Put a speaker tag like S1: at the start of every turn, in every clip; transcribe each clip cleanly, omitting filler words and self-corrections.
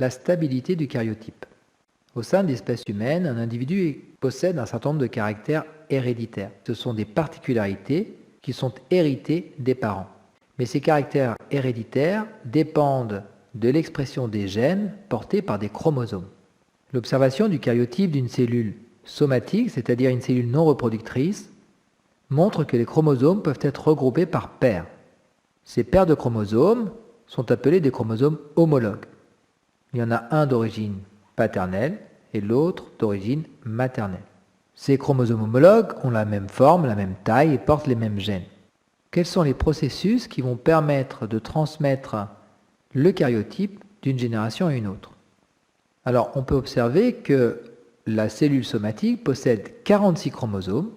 S1: la stabilité du karyotype. Au sein de l'espèce humaine, un individu possède un certain nombre de caractères héréditaires. Ce sont des particularités qui sont héritées des parents. Mais ces caractères héréditaires dépendent de l'expression des gènes portés par des chromosomes. L'observation du karyotype d'une cellule somatique, c'est-à-dire une cellule non reproductrice, montre que les chromosomes peuvent être regroupés par paires. Ces paires de chromosomes sont appelés des chromosomes homologues. Il y en a un d'origine paternelle et l'autre d'origine maternelle. Ces chromosomes homologues ont la même forme, la même taille et portent les mêmes gènes. Quels sont les processus qui vont permettre de transmettre le karyotype d'une génération à une autre? Alors, on peut observer que la cellule somatique possède 46 chromosomes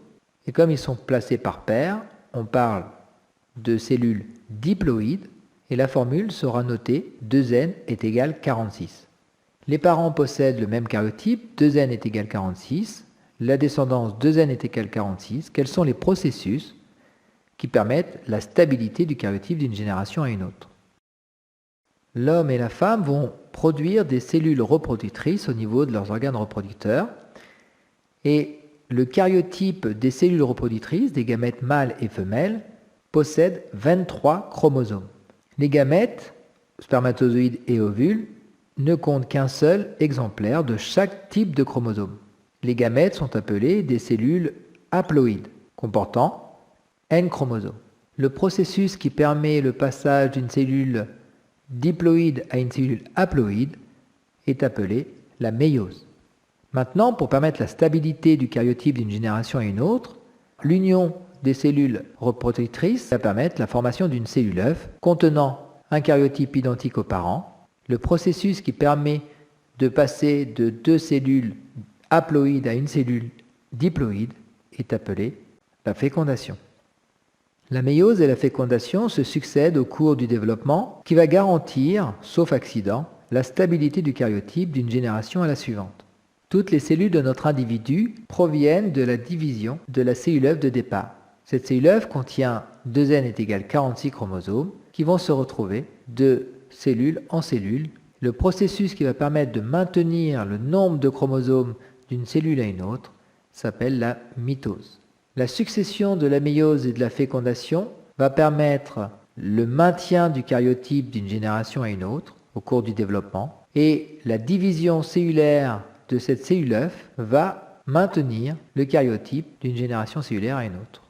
S1: et comme ils sont placés par paires, on parle de cellules diploïdes et la formule sera notée 2n est égal 46. Les parents possèdent le même karyotype, 2n est égal 46, la descendance 2n est égal 46. Quels sont les processus qui permettent la stabilité du karyotype d'une génération à une autre? L'homme et la femme vont produire des cellules reproductrices au niveau de leurs organes reproducteurs et le karyotype des cellules reproductrices, des gamètes mâles et femelles, possède 23 chromosomes. Les gamètes, spermatozoïdes et ovules, ne comptent qu'un seul exemplaire de chaque type de chromosome. Les gamètes sont appelées des cellules haploïdes, comportant N chromosomes. Le processus qui permet le passage d'une cellule diploïde à une cellule haploïde est appelé la méiose. Maintenant, pour permettre la stabilité du karyotype d'une génération à une autre, l'union des cellules reproductrices va permettre la formation d'une cellule œuf contenant un karyotype identique aux parents. Le processus qui permet de passer de deux cellules haploïdes à une cellule diploïde est appelé la fécondation. La méiose et la fécondation se succèdent au cours du développement qui va garantir, sauf accident, la stabilité du karyotype d'une génération à la suivante. Toutes les cellules de notre individu proviennent de la division de la cellule œuf de départ. Cette cellule œuf contient 2n est égal 46 chromosomes qui vont se retrouver de cellule en cellule. Le processus qui va permettre de maintenir le nombre de chromosomes d'une cellule à une autre s'appelle la mitose. La succession de la méiose et de la fécondation va permettre le maintien du karyotype d'une génération à une autre au cours du développement et la division cellulaire de cette cellule œuf va maintenir le karyotype d'une génération cellulaire à une autre.